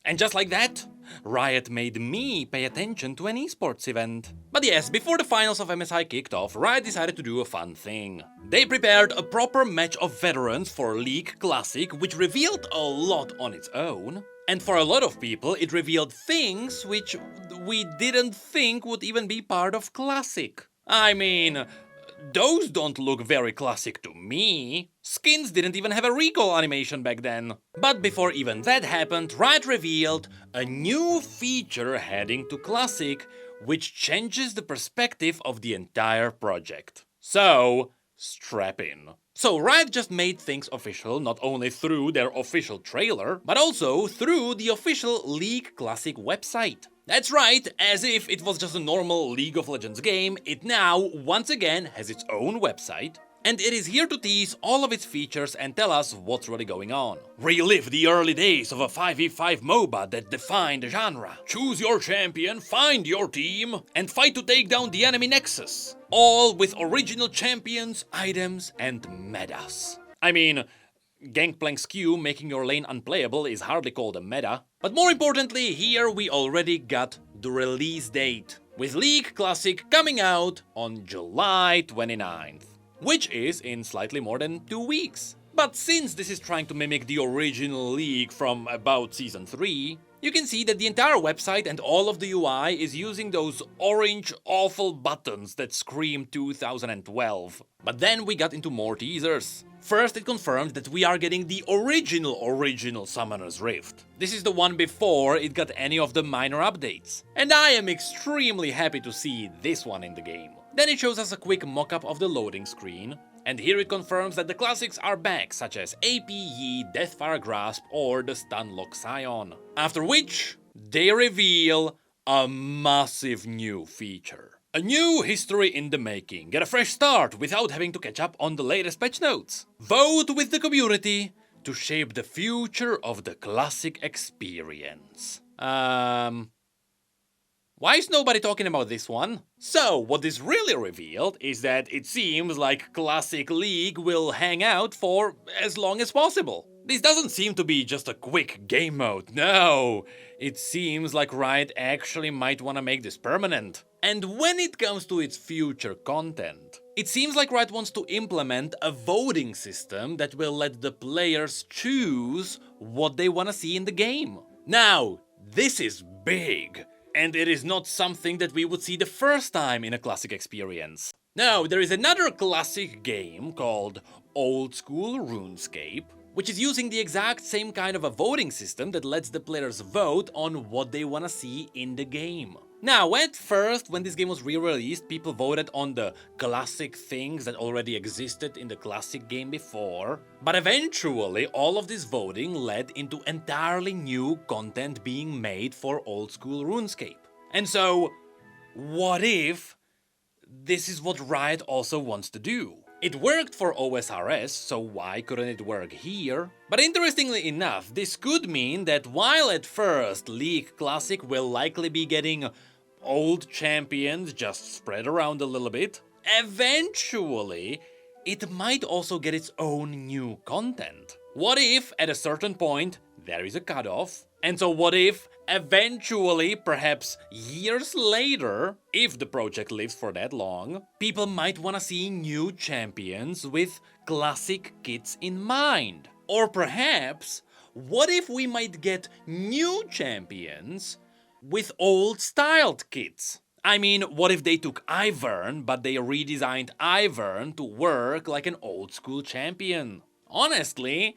And just like that, Riot made me pay attention to an esports event. But yes, before the finals of MSI kicked off, Riot decided to do a fun thing. They prepared a proper match of veterans for League Classic, which revealed a lot on its own. And for a lot of people, it revealed things which we didn't think would even be part of Classic. I mean, those don't look very classic to me. Skins didn't even have a recoil animation back then. But before even that happened, Riot revealed a new feature heading to Classic, which changes the perspective of the entire project. So, strap in. So Riot just made things official not only through their official trailer, but also through the official League Classic website. That's right, as if it was just a normal League of Legends game, it now, once again, has its own website, and it is here to tease all of its features and tell us what's really going on. Relive the early days of a 5v5 MOBA that defined the genre. Choose your champion, find your team, and fight to take down the enemy nexus. All with original champions, items, and metas. I mean, Gangplank skew making your lane unplayable is hardly called a meta. But more importantly, here we already got the release date, with League Classic coming out on July 29th, which is in slightly more than 2 weeks. But since this is trying to mimic the original League from about Season 3, you can see that the entire website and all of the UI is using those orange awful buttons that scream 2012. But then we got into more teasers. First, it confirmed that we are getting the original Summoner's Rift. This is the one before it got any of the minor updates. And I am extremely happy to see this one in the game. Then it shows us a quick mock-up of the loading screen. And here it confirms that the classics are back, such as AP Yi, Deathfire Grasp or the Stunlock Scion. After which, they reveal a massive new feature. A new history in the making. Get a fresh start without having to catch up on the latest patch notes. Vote with the community to shape the future of the classic experience. Why is nobody talking about this one? So, what is really revealed is that it seems like Classic League will hang out for as long as possible. This doesn't seem to be just a quick game mode, no! It seems like Riot actually might wanna make this permanent. And when it comes to its future content, it seems like Riot wants to implement a voting system that will let the players choose what they wanna see in the game. Now, this is big. And it is not something that we would see the first time in a classic experience. Now, there is another classic game called Old School RuneScape, which is using the exact same kind of a voting system that lets the players vote on what they wanna see in the game. Now, at first, when this game was re-released, people voted on the classic things that already existed in the classic game before, but eventually all of this voting led into entirely new content being made for Old School RuneScape. And so, what if this is what Riot also wants to do? It worked for OSRS, so why couldn't it work here? But interestingly enough, this could mean that while at first League Classic will likely be getting old champions just spread around a little bit, eventually it might also get its own new content. What if at a certain point there is a cutoff? And so what if eventually, perhaps years later, if the project lives for that long, people might wanna see new champions with classic kits in mind? Or perhaps, what if we might get new champions with old styled kits? I mean, what if they took Ivern, but they redesigned Ivern to work like an old school champion? Honestly,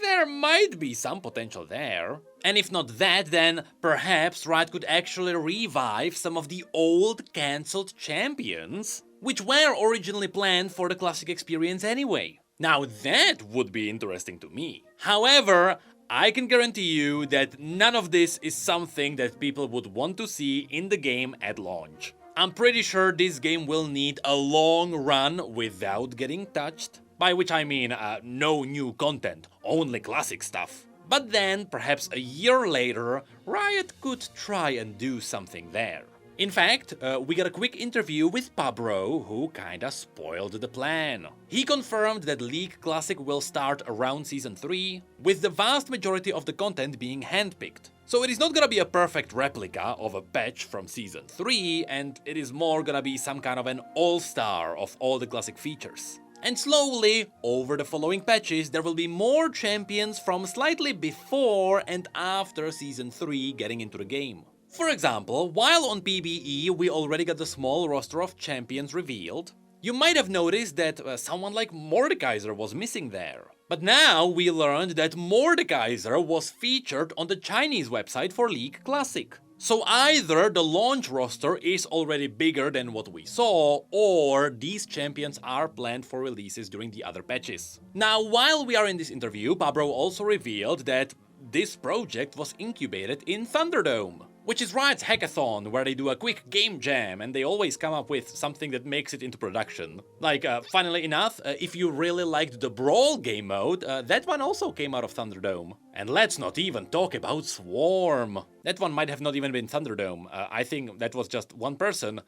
there might be some potential there. And if not that, then perhaps Riot could actually revive some of the old cancelled champions, which were originally planned for the classic experience anyway. Now that would be interesting to me. However, I can guarantee you that none of this is something that people would want to see in the game at launch. I'm pretty sure this game will need a long run without getting touched. By which I mean no new content, only classic stuff. But then, perhaps a year later, Riot could try and do something there. In fact, we got a quick interview with Pabro, who kinda spoiled the plan. He confirmed that League Classic will start around Season 3, with the vast majority of the content being handpicked. So it is not gonna be a perfect replica of a patch from Season 3, and it is more gonna be some kind of an all-star of all the classic features. And slowly, over the following patches, there will be more champions from slightly before and after Season 3 getting into the game. For example, while on PBE we already got the small roster of champions revealed, you might have noticed that someone like Mordekaiser was missing there. But now we learned that Mordekaiser was featured on the Chinese website for League Classic. So either the launch roster is already bigger than what we saw, or these champions are planned for releases during the other patches. Now, while we are in this interview, Pabro also revealed that this project was incubated in Thunderdome, which is Riot's hackathon, where they do a quick game jam and they always come up with something that makes it into production. Like, funnily enough, if you really liked the Brawl game mode, that one also came out of Thunderdome. And let's not even talk about Swarm. That one might have not even been Thunderdome. I think that was just one person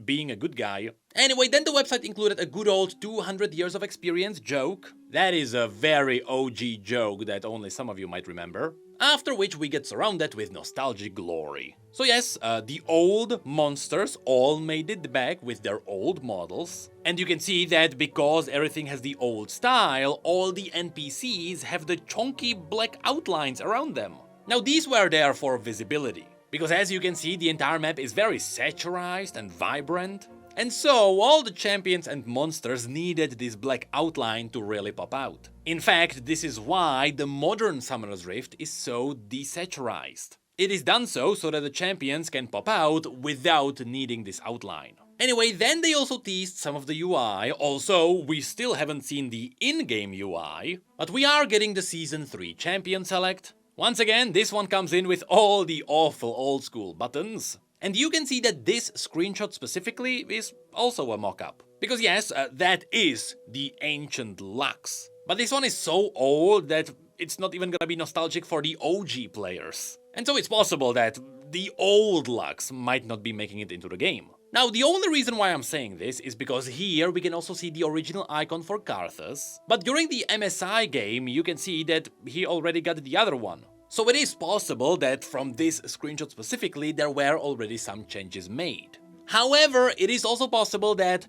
being a good guy. Anyway, then the website included a good old 200 years of experience joke. That is a very OG joke that only some of you might remember. After which we get surrounded with nostalgic glory. So yes, the old monsters all made it back with their old models. And you can see that because everything has the old style, all the NPCs have the chunky black outlines around them. Now these were there for visibility, because as you can see, the entire map is very saturized and vibrant. And so all the champions and monsters needed this black outline to really pop out. In fact, this is why the modern Summoner's Rift is so desaturized. It is done so that the champions can pop out without needing this outline. Anyway, then they also teased some of the UI. Also, we still haven't seen the in-game UI, but we are getting the Season 3 champion select. Once again, this one comes in with all the awful old school buttons. And you can see that this screenshot specifically is also a mock-up. Because yes, that is the ancient Lux. But this one is so old that it's not even gonna be nostalgic for the OG players. And so it's possible that the old Lux might not be making it into the game. Now, the only reason why I'm saying this is because here we can also see the original icon for Karthus. But during the MSI game, you can see that he already got the other one. So it is possible that from this screenshot specifically, there were already some changes made. However, it is also possible that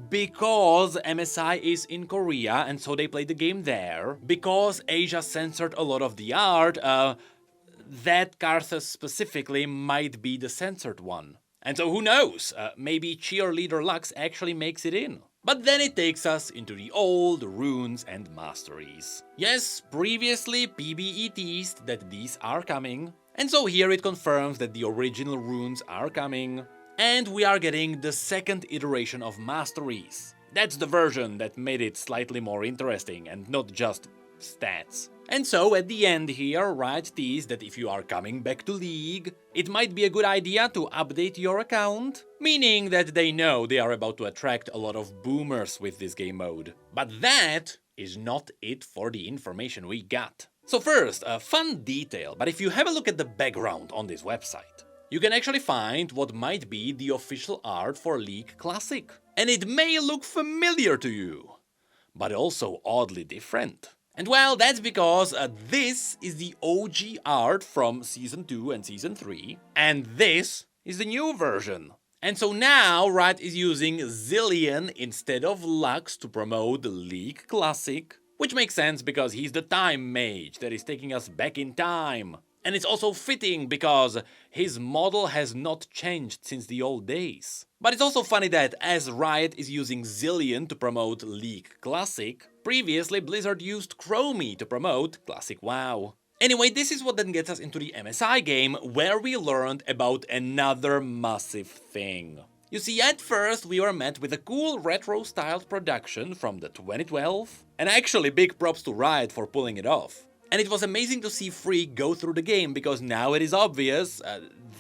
because MSI is in Korea and so they played the game there, because Asia censored a lot of the art, that Karthus specifically might be the censored one. And so who knows, maybe Cheerleader Lux actually makes it in. But then it takes us into the old runes and masteries. Yes, previously PBE teased that these are coming, and so here it confirms that the original runes are coming, and we are getting the second iteration of masteries. That's the version that made it slightly more interesting and not just stats. And so at the end here, Riot teased that if you are coming back to League, it might be a good idea to update your account, meaning that they know they are about to attract a lot of boomers with this game mode. But that is not it for the information we got. So first, a fun detail, but if you have a look at the background on this website, you can actually find what might be the official art for League Classic. And it may look familiar to you, but also oddly different. And well, that's because this is the OG art from Season 2 and Season 3, and this is the new version. And so now Riot is using Zillion instead of Lux to promote the League Classic, which makes sense because he's the time mage that is taking us back in time. And it's also fitting because his model has not changed since the old days. But it's also funny that as Riot is using Zillion to promote League Classic, previously Blizzard used Chromie to promote Classic WoW. Anyway, this is what then gets us into the MSI game, where we learned about another massive thing. You see, at first we were met with a cool retro-styled production from the 2012, and actually big props to Riot for pulling it off. And it was amazing to see Freak go through the game, because now it is obvious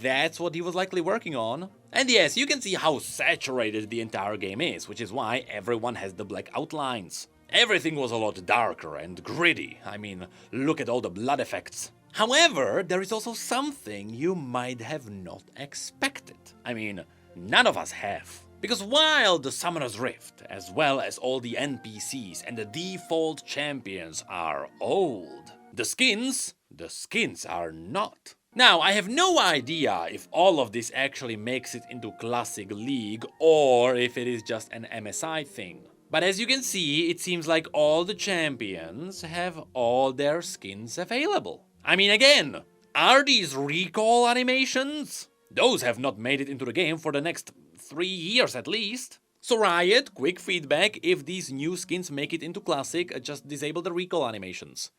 that's what he was likely working on. And yes, you can see how saturated the entire game is, which is why everyone has the black outlines. Everything was a lot darker and gritty. I mean, look at all the blood effects. However, there is also something you might have not expected. I mean, none of us have. Because while the Summoner's Rift, as well as all the NPCs and the default champions are old, the skins are not. Now, I have no idea if all of this actually makes it into Classic League or if it is just an MSI thing. But as you can see, it seems like all the champions have all their skins available. I mean, again, are these recall animations? Those have not made it into the game for the next 3 years at least. So Riot, quick feedback, if these new skins make it into Classic, just disable the recall animations.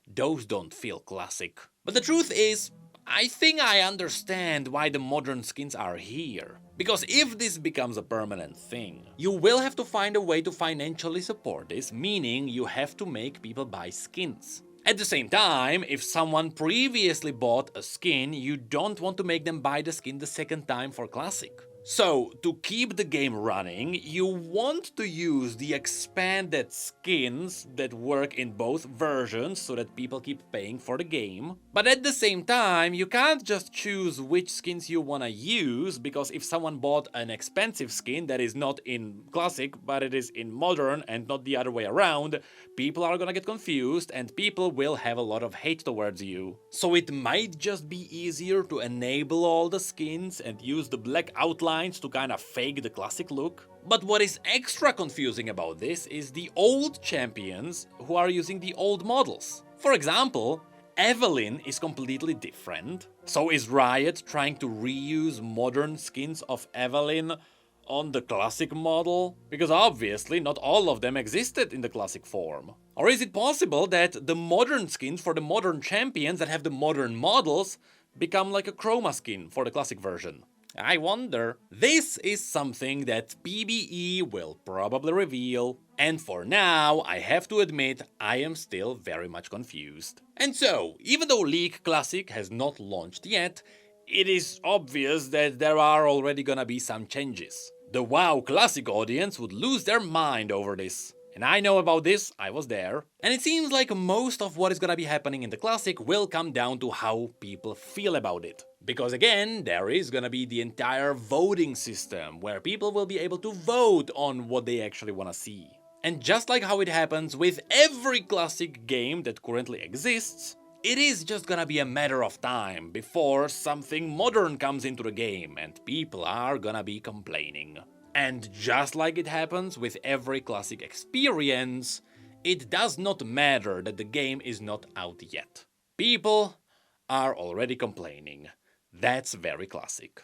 Those don't feel classic. But the truth is, I think I understand why the modern skins are here. Because if this becomes a permanent thing, you will have to find a way to financially support this, meaning you have to make people buy skins. At the same time, if someone previously bought a skin, you don't want to make them buy the skin the second time for Classic. So, to keep the game running, you want to use the expanded skins that work in both versions so that people keep paying for the game. But at the same time, you can't just choose which skins you wanna use, because if someone bought an expensive skin that is not in Classic, but it is in Modern and not the other way around, people are gonna get confused and people will have a lot of hate towards you. So it might just be easier to enable all the skins and use the black outline to kind of fake the classic look. But what is extra confusing about this is the old champions who are using the old models. For example, Evelynn is completely different. So is Riot trying to reuse modern skins of Evelynn on the classic model? Because obviously not all of them existed in the classic form. Or is it possible that the modern skins for the modern champions that have the modern models become like a chroma skin for the classic version? I wonder. This is something that PBE will probably reveal, and for now, I have to admit, I am still very much confused. And so, even though League Classic has not launched yet, it is obvious that there are already gonna be some changes. The WoW Classic audience would lose their mind over this. And I know about this, I was there. And it seems like most of what is gonna be happening in the Classic will come down to how people feel about it. Because again, there is gonna be the entire voting system, where people will be able to vote on what they actually wanna see. And just like how it happens with every Classic game that currently exists, it is just gonna be a matter of time before something modern comes into the game and people are gonna be complaining. And just like it happens with every Classic experience, it does not matter that the game is not out yet. People are already complaining. That's very Classic.